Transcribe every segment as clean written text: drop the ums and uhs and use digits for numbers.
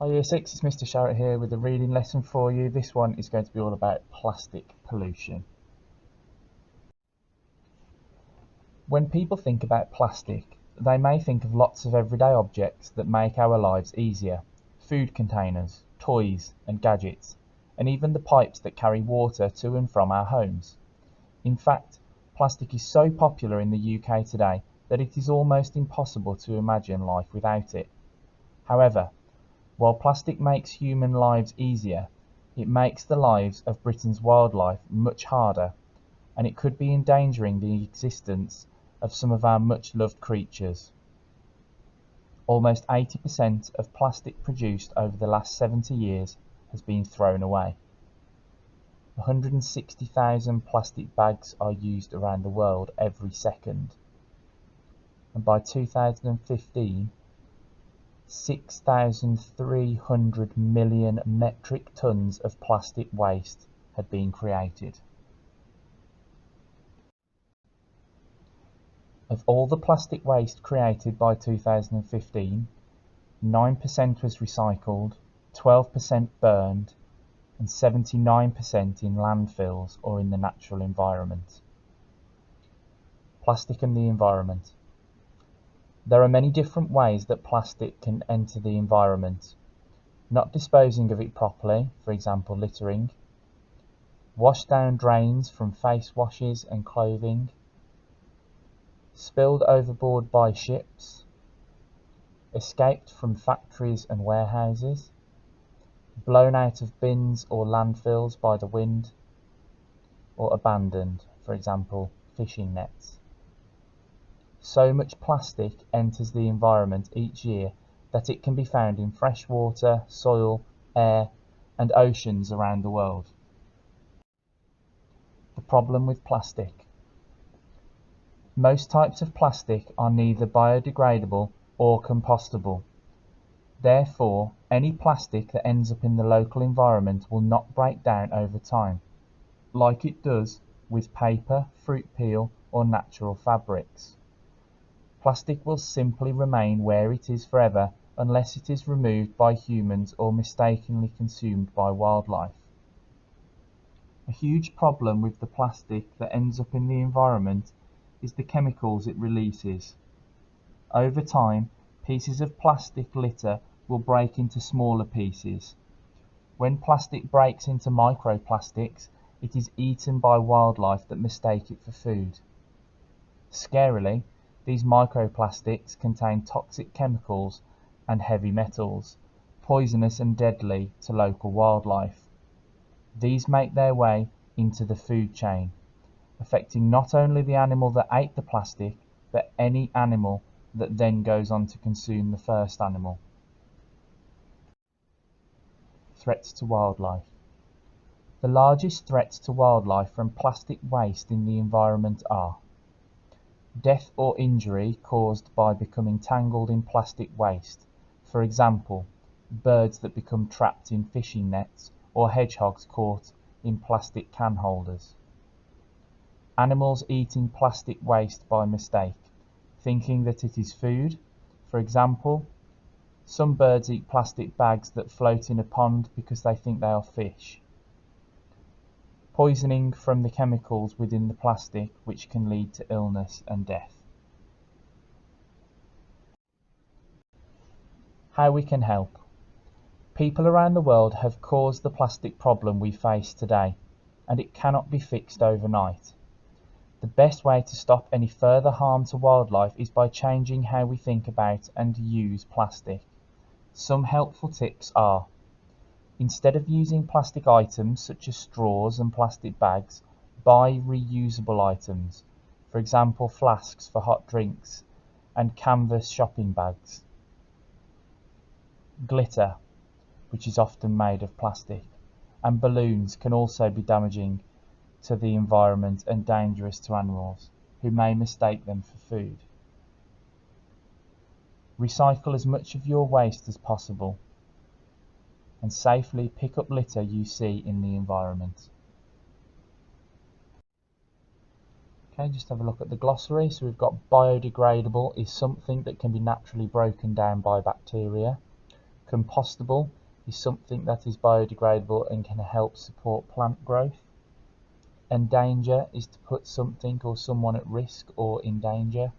Hi Year 6, it's Mr. Sharratt here with a reading lesson for you. This one is going to be all about plastic pollution. When people think about plastic, they may think of lots of everyday objects that make our lives easier. Food containers, toys and gadgets, and even the pipes that carry water to and from our homes. In fact, plastic is so popular in the UK today that it is almost impossible to imagine life without it. However, while plastic makes human lives easier, it makes the lives of Britain's wildlife much harder, and it could be endangering the existence of some of our much-loved creatures. Almost 80% of plastic produced over the last 70 years has been thrown away. 160,000 plastic bags are used around the world every second, and by 2015, 6,300 million metric tons of plastic waste had been created. Of all the plastic waste created by 2015, 9% was recycled, 12% burned, and 79% in landfills or in the natural environment. Plastic and the environment. There are many different ways that plastic can enter the environment. Not disposing of it properly, for example littering, wash down drains from face washes and clothing, spilled overboard by ships, escaped from factories and warehouses, blown out of bins or landfills by the wind, or abandoned, for example fishing nets. So much plastic enters the environment each year that it can be found in fresh water, soil, air, and oceans around the world. The problem with plastic. Most types of plastic are neither biodegradable or compostable. Therefore, any plastic that ends up in the local environment will not break down over time, like it does with paper, fruit peel, or natural fabrics. Plastic will simply remain where it is forever unless it is removed by humans or mistakenly consumed by wildlife. A huge problem with the plastic that ends up in the environment is the chemicals it releases. Over time, pieces of plastic litter will break into smaller pieces. When plastic breaks into microplastics, it is eaten by wildlife that mistake it for food. Scarily, these microplastics contain toxic chemicals and heavy metals, poisonous and deadly to local wildlife. These make their way into the food chain, affecting not only the animal that ate the plastic, but any animal that then goes on to consume the first animal. Threats to wildlife. The largest threats to wildlife from plastic waste in the environment are death or injury caused by becoming tangled in plastic waste, for example, birds that become trapped in fishing nets or hedgehogs caught in plastic can holders. Animals eating plastic waste by mistake, thinking that it is food, for example, some birds eat plastic bags that float in a pond because they think they are fish. Poisoning from the chemicals within the plastic, which can lead to illness and death. How we can help. People around the world have caused the plastic problem we face today, and it cannot be fixed overnight. The best way to stop any further harm to wildlife is by changing how we think about and use plastic. Some helpful tips are: instead of using plastic items such as straws and plastic bags, buy reusable items, for example flasks for hot drinks and canvas shopping bags. Glitter, which is often made of plastic, and balloons can also be damaging to the environment and dangerous to animals, who may mistake them for food. Recycle as much of your waste as possible, and safely pick up litter you see in the environment. Okay, just have a look at the glossary. So we've got biodegradable is something that can be naturally broken down by bacteria. Compostable is something that is biodegradable and can help support plant growth. Endanger is to put something or someone at risk or in danger.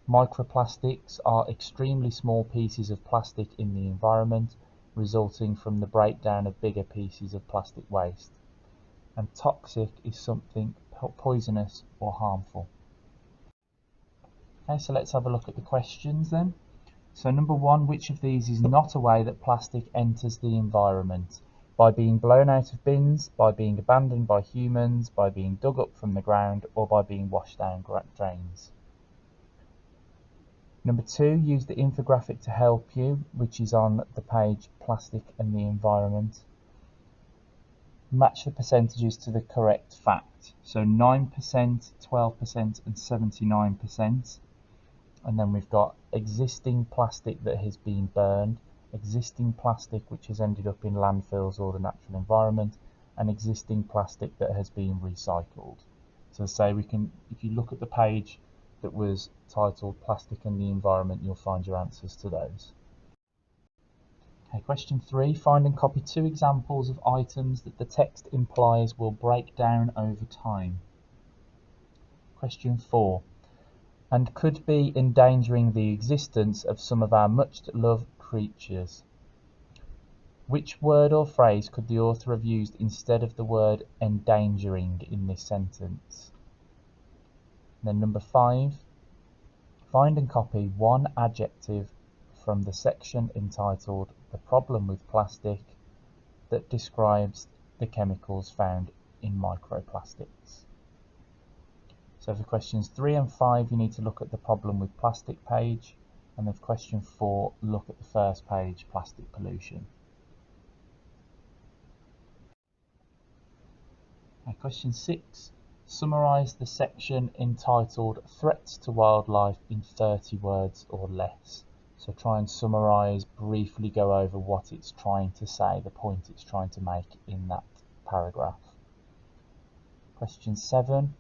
Microplastics are extremely small pieces of plastic in the environment, resulting from the breakdown of bigger pieces of plastic waste. And toxic is something poisonous or harmful. Okay, so let's have a look at the questions then. So number 1, which of these is not a way that plastic enters the environment? By being blown out of bins, by being abandoned by humans, by being dug up from the ground, or by being washed down drains. Number 2, use the infographic to help you, which is on the page Plastic and the Environment. Match the percentages to the correct fact. So 9%, 12% and 79%. And then we've got existing plastic that has been burned, existing plastic which has ended up in landfills or the natural environment, and existing plastic that has been recycled. So say we can, if you look at the page that was titled Plastic and the Environment, you'll find your answers to those. Okay, question 3, find and copy 2 examples of items that the text implies will break down over time. Question 4, and could be endangering the existence of some of our much loved creatures. Which word or phrase could the author have used instead of the word endangering in this sentence? Then number 5, find and copy 1 adjective from the section entitled The Problem with Plastic that describes the chemicals found in microplastics. So for questions 3 and 5, you need to look at the problem with plastic page, and then for question 4, look at the first page, plastic pollution. Okay, question 6, summarise the section entitled Threats to Wildlife in 30 words or less. So try and summarise, briefly go over what it's trying to say, the point it's trying to make in that paragraph. Question 7,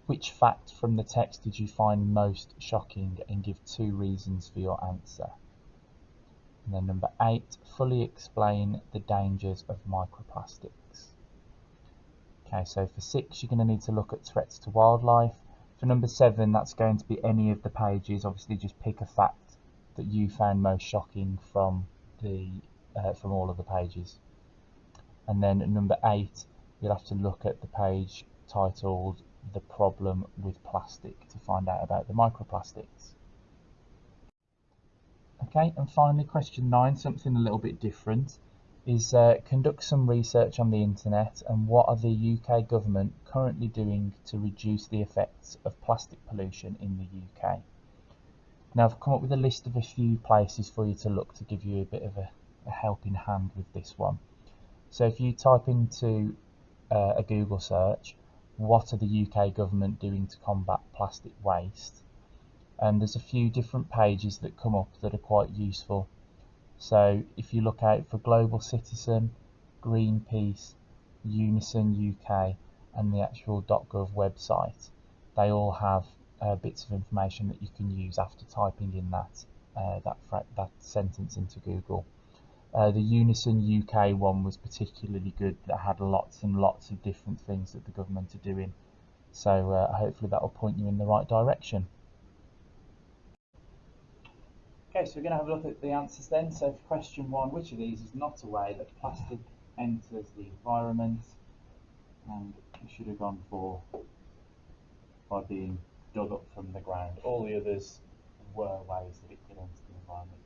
which fact from the text did you find most shocking, and give 2 reasons for your answer. And then number 8, fully explain the dangers of microplastics. Okay, so for 6, you're going to need to look at threats to wildlife. For number 7, that's going to be any of the pages. Obviously, just pick a fact that you found most shocking from all of the pages. And then at number 8, you'll have to look at the page titled The Problem with Plastic to find out about the microplastics. Okay, and finally question 9, something a little bit different, is conduct some research on the internet and what are the UK government currently doing to reduce the effects of plastic pollution in the UK. Now I've come up with a list of a few places for you to look to give you a bit of a helping hand with this one. So if you type into a Google search, what are the UK government doing to combat plastic waste? And there's a few different pages that come up that are quite useful. So if you look out for Global Citizen, Greenpeace, Unison UK and the actual .gov website, they all have bits of information that you can use after typing in that sentence into Google. The Unison UK one was particularly good, that had lots and lots of different things that the government are doing. So hopefully that will point you in the right direction. Okay, so we're going to have a look at the answers then. So for question 1, which of these is not a way that plastic enters the environment? And we should have gone for by being dug up from the ground. All the others were ways that it could enter the environment.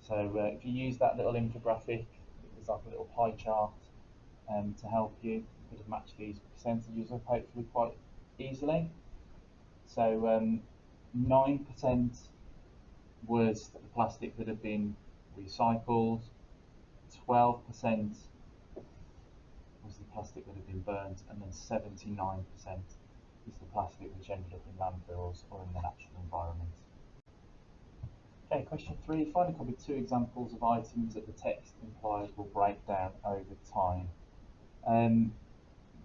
So if you use that little infographic, there's like a little pie chart to help you. You could have matched these percentages up hopefully quite easily. So 9% was the plastic that had been recycled, 12% was the plastic that had been burnt, and then 79% is the plastic which ended up in landfills or in the natural environment. Okay, question 3, find and copy 2 examples of items that the text implies will break down over time.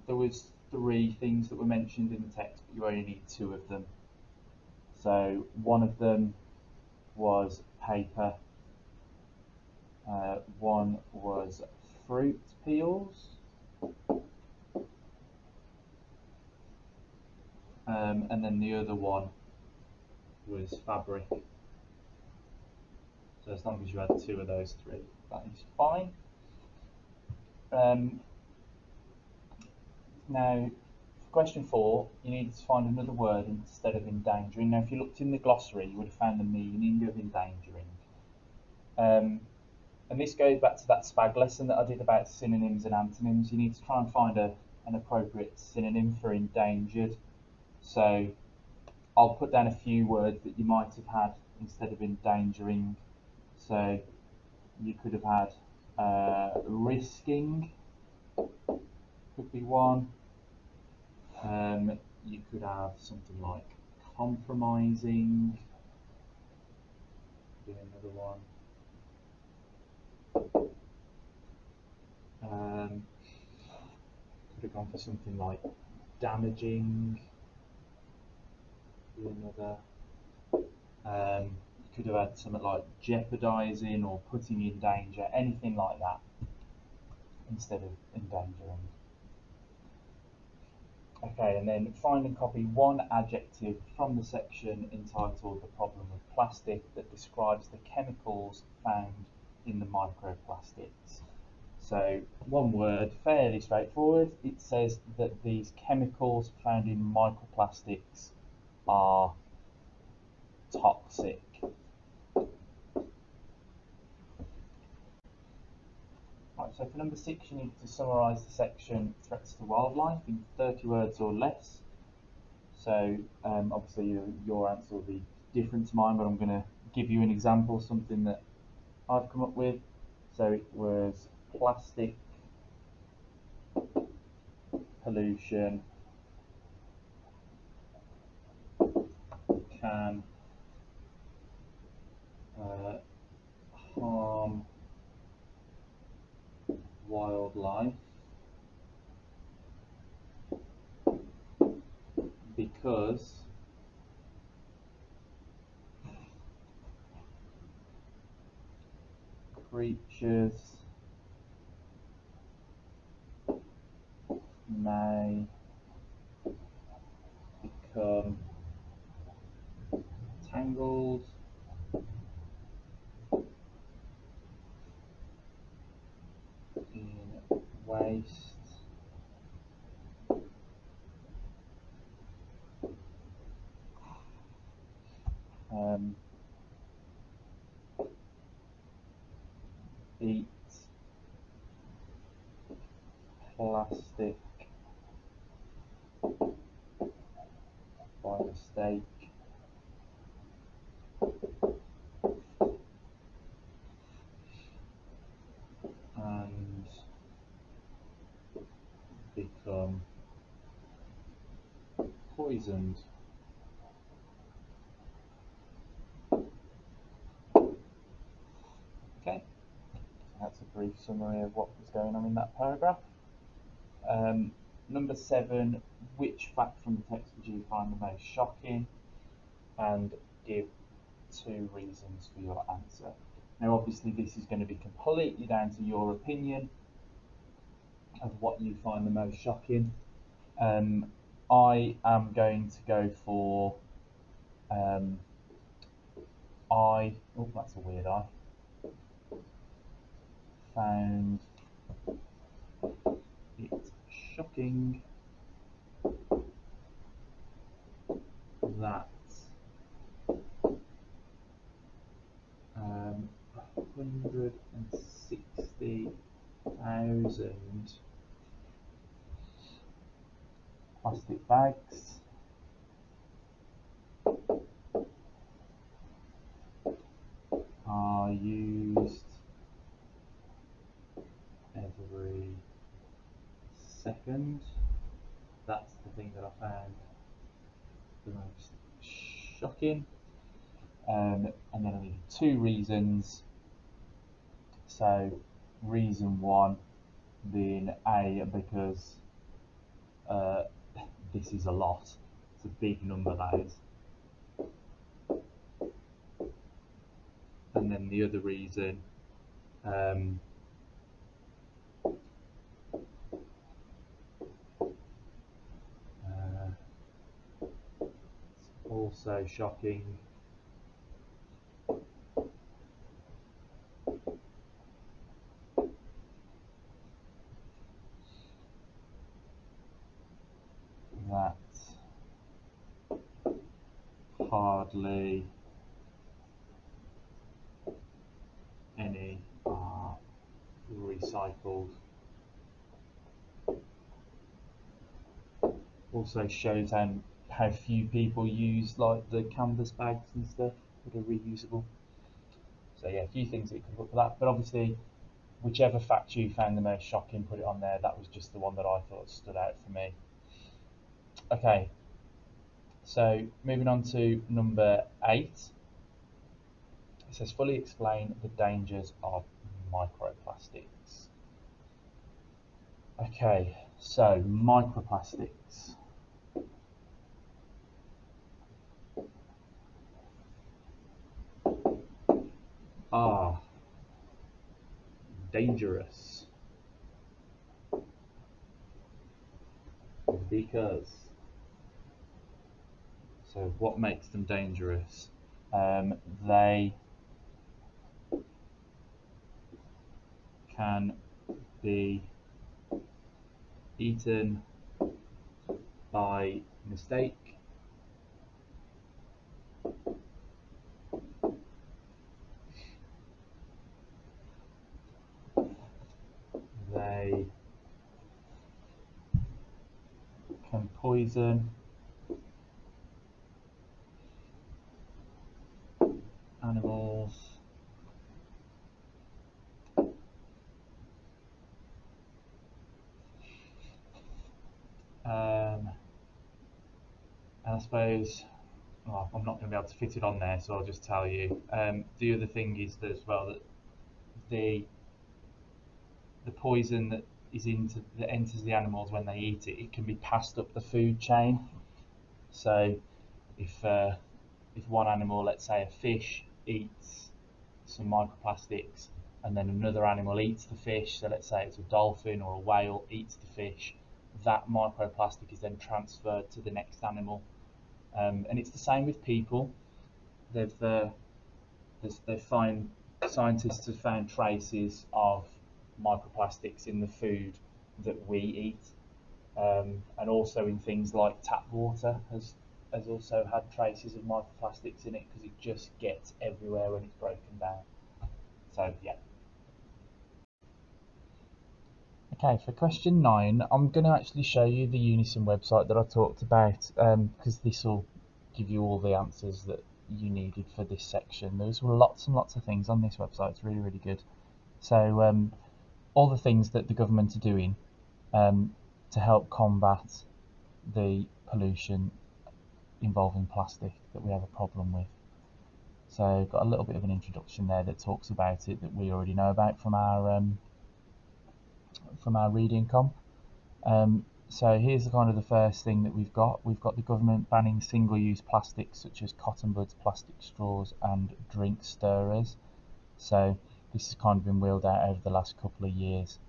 There was 3 things that were mentioned in the text, but you only need 2 of them. So one of them was paper, One was fruit peels. And then the other one was fabric. So as long as you had two of those three, that is fine. Now, for question 4, you need to find another word instead of endangering. Now, if you looked in the glossary, you would have found the meaning of endangering. And this goes back to that SPAG lesson that I did about synonyms and antonyms. You need to try and find an appropriate synonym for endangered. So I'll put down a few words that you might have had instead of endangering. So you could have had risking, could be one. You could have something like compromising, could be another one. Could have gone for something like damaging, could be another. You could have had something like jeopardizing or putting in danger, anything like that, instead of endangering. Okay, and then find and copy one adjective from the section entitled The Problem with Plastic that describes the chemicals found in the microplastics. So one word, fairly straightforward. It says that these chemicals found in microplastics are toxic. Right, so for number 6, you need to summarise the section threats to wildlife in 30 words or less. So obviously your answer will be different to mine, but I'm going to give you an example, something that I've come up with. So it was plastic pollution can harm wildlife because creatures may become tangled in waste eat plastic by mistake and become poisoned. Okay, that's a brief summary of what was going on in that paragraph. Number 7, which fact from the text did you find the most shocking? And give 2 reasons for your answer. Now obviously this is going to be completely down to your opinion of what you find the most shocking. I am going to go for oh that's a weird I found it shocking that 160,000 plastic bags are used every second. That's the thing that I found the most shocking. And then I need 2 reasons. So reason 1 being A, because this is a lot. It's a big number, that is. And then the other reason Um, it's also shocking that hardly any are recycled. Also shows how few people use like the canvas bags and stuff that are reusable. So yeah, a few things that you could put for that. But obviously, whichever fact you found the most shocking, put it on there. That was just the one that I thought stood out for me. Okay, so moving on to number 8. It says fully explain the dangers of microplastics. Okay, so microplastics. Are dangerous because, so what makes them dangerous? They can be eaten by mistake, they can poison animals, and I suppose, well, I'm not going to be able to fit it on there, so I'll just tell you. The other thing is that as well that the poison that enters the animals when they eat it, it can be passed up the food chain. So if one animal, let's say a fish, eats some microplastics, and then another animal eats the fish, so let's say it's a dolphin or a whale eats the fish, that microplastic is then transferred to the next animal. And it's the same with people. They've scientists have found traces of microplastics in the food that we eat, and also in things like tap water has also had traces of microplastics in it because it just gets everywhere when it's broken down. So yeah. Okay, for question 9, I'm going to actually show you the Unison website that I talked about, because this will give you all the answers that you needed for this section. There's lots and lots of things on this website. It's really, really good. So all the things that the government are doing to help combat the pollution involving plastic that we have a problem with. So got a little bit of an introduction there that talks about it that we already know about from our reading comp. So here's the kind of the first thing that we've got. We've got the government banning single-use plastics such as cotton buds, plastic straws and drink stirrers. So this has kind of been wheeled out over the last couple of years,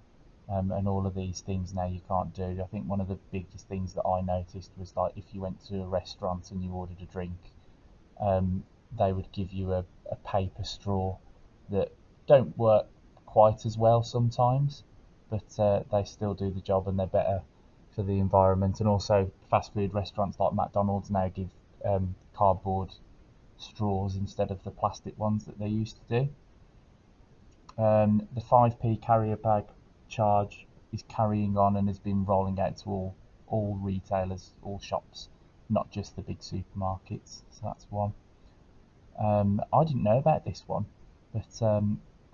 and all of these things now you can't do. I think one of the biggest things that I noticed was like if you went to a restaurant and you ordered a drink, they would give you a paper straw that don't work quite as well sometimes, but they still do the job and they're better for the environment. And also fast food restaurants like McDonald's now give cardboard straws instead of the plastic ones that they used to do. The 5p carrier bag charge is carrying on and has been rolling out to all retailers, all shops, not just the big supermarkets. So that's one. I didn't know about this one, but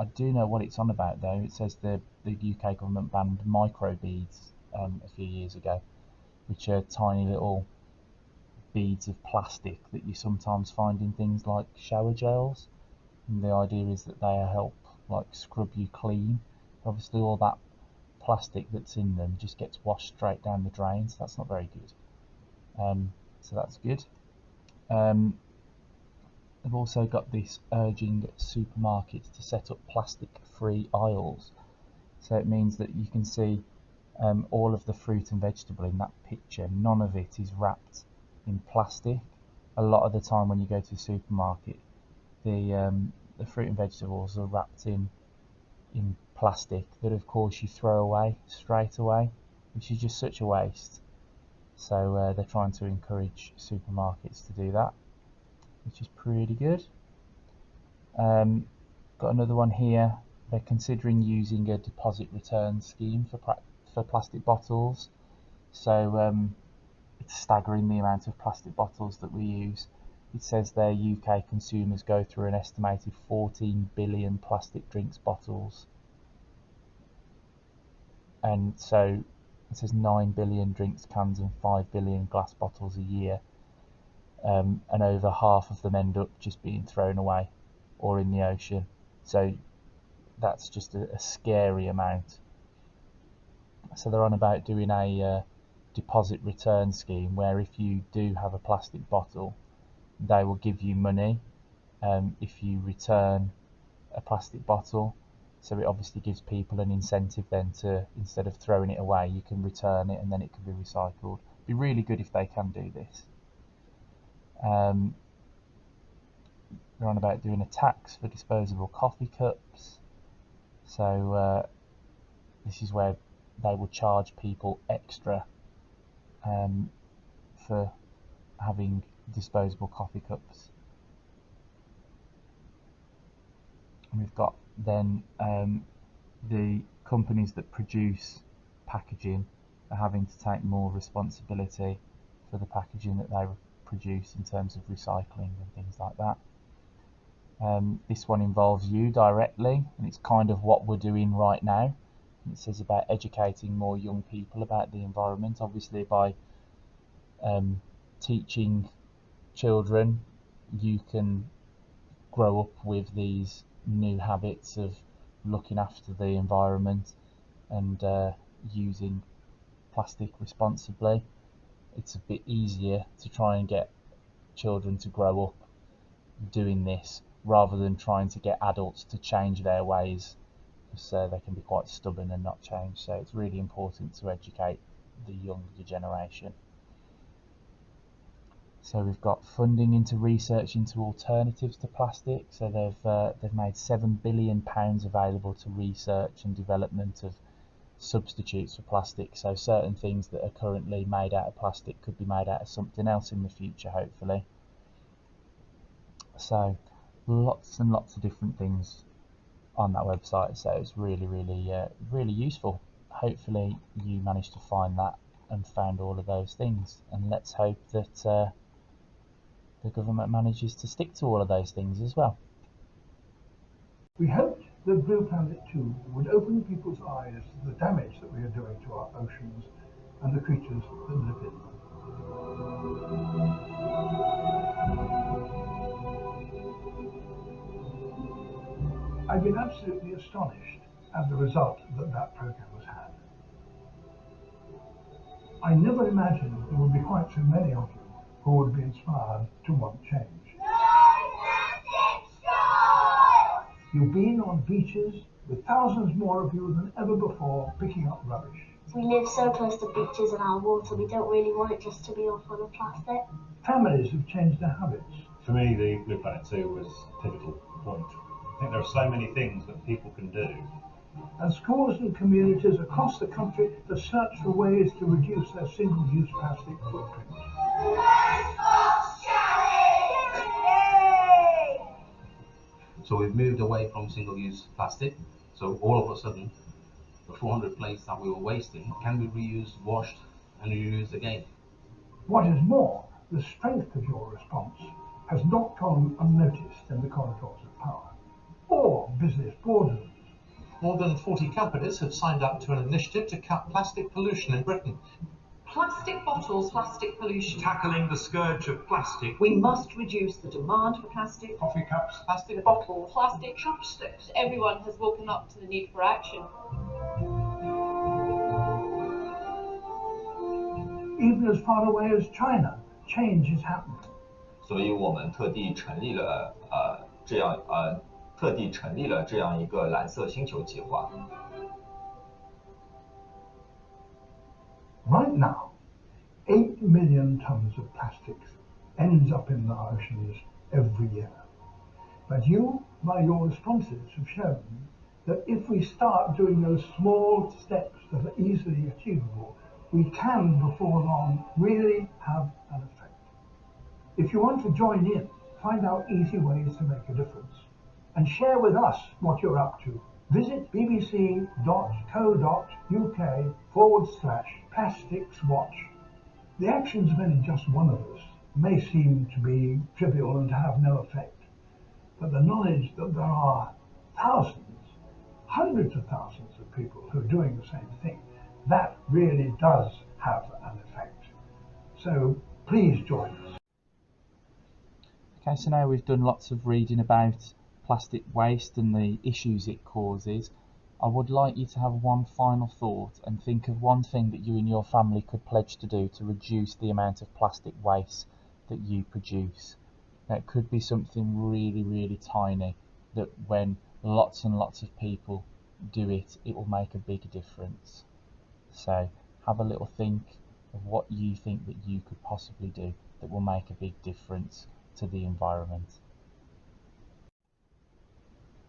I do know what it's on about though. It says the UK government banned microbeads a few years ago, which are tiny little beads of plastic that you sometimes find in things like shower gels. And the idea is that they help like scrub you clean. Obviously, all that plastic that's in them just gets washed straight down the drain, so that's not very good. So that's good. Um, They've also got this urging supermarkets to set up plastic-free aisles. So it means that you can see all of the fruit and vegetable in that picture. None of it is wrapped in plastic. A lot of the time when you go to the supermarket, the fruit and vegetables are wrapped in plastic that of course you throw away straight away, which is just such a waste. So they're trying to encourage supermarkets to do that, which is pretty good. Got another one here. They're considering using a deposit return scheme for plastic bottles. So it's staggering the amount of plastic bottles that we use. It says their UK consumers go through an estimated 14 billion plastic drinks bottles. And so it says 9 billion drinks cans and 5 billion glass bottles a year. And over half of them end up just being thrown away or in the ocean. So that's just a scary amount. So they're on about doing a deposit return scheme where if you do have a plastic bottle, they will give you money if you return a plastic bottle. So it obviously gives people an incentive then to, instead of throwing it away, you can return it and then it can be recycled. It'd be really good if they can do this. They're on about doing a tax for disposable coffee cups. So this is where they will charge people extra for having disposable coffee cups. And we've got then the companies that produce packaging are having to take more responsibility for the packaging that they produce in terms of recycling and things like that. This one involves you directly, and it's kind of what we're doing right now. And it says about educating more young people about the environment, obviously by teaching children, you can grow up with these new habits of looking after the environment and using plastic responsibly. It's a bit easier to try and get children to grow up doing this rather than trying to get adults to change their ways, because they can be quite stubborn and not change. So it's really important to educate the younger generation. So we've got funding into research into alternatives to plastic. So they've made £7 billion available to research and development of substitutes for plastic. So certain things that are currently made out of plastic could be made out of something else in the future, hopefully. So lots and lots of different things on that website. So it's really useful. Hopefully you managed to find that and found all of those things. And let's hope that the government manages to stick to all of those things as well. We hoped that Blue Planet 2 would open people's eyes to the damage that we are doing to our oceans and the creatures that live in them. I've been absolutely astonished at the result that program has had. I never imagined there would be quite so many of you who would be inspired to want change. You've been on beaches with thousands more of you than ever before picking up rubbish. We live so close to beaches and our water, we don't really want it just to be all full of plastic. Families have changed their habits. For me, the Blue Planet 2 was a pivotal point. I think there are so many things that people can do. And schools and communities across the country have searched for ways to reduce their single-use plastic footprint. So we've moved away from single-use plastic. So all of a sudden, the 400 plates that we were wasting can be reused, washed, and reused again. What is more, the strength of your response has not gone unnoticed in the corridors of power or business boardrooms. More than 40 companies have signed up to an initiative to cut plastic pollution in Britain. Plastic bottles, plastic pollution. Tackling the scourge of plastic. We must reduce the demand for plastic. Coffee cups, Plastic bottles, plastic chopsticks. Everyone has woken up to the need for action. even as far away as China, change is happening. 所以我们特地成立了这样一个蓝色星球计划。Right now, 8 million tons of plastics ends up in the oceans every year. But you, by your responses, have shown that if we start doing those small steps that are easily achievable, we can, before long, really have an effect. If you want to join in, find out easy ways to make a difference, and share with us what you're up to. Visit bbc.co.uk/plasticswatch. The actions of any just one of us may seem to be trivial and to have no effect, but the knowledge that there are thousands, hundreds of thousands of people who are doing the same thing, that really does have an effect. So please join us. Okay, so now we've done lots of reading about plastic waste and the issues it causes. I would like you to have one final thought and think of one thing that you and your family could pledge to do to reduce the amount of plastic waste that you produce. Now, it could be something really, really tiny that when lots and lots of people do it, it will make a big difference. So have a little think of what you think that you could possibly do that will make a big difference to the environment.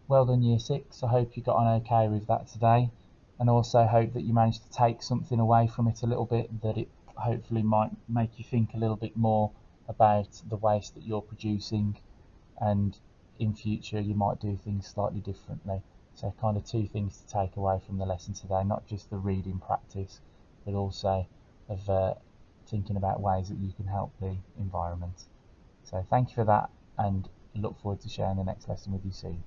Well done Year 6, I hope you got on okay with that today, and also hope that you managed to take something away from it a little bit, that it hopefully might make you think a little bit more about the waste that you're producing, and in future you might do things slightly differently. So kind of two things to take away from the lesson today, not just the reading practice, but also of thinking about ways that you can help the environment. So thank you for that, and look forward to sharing the next lesson with you soon.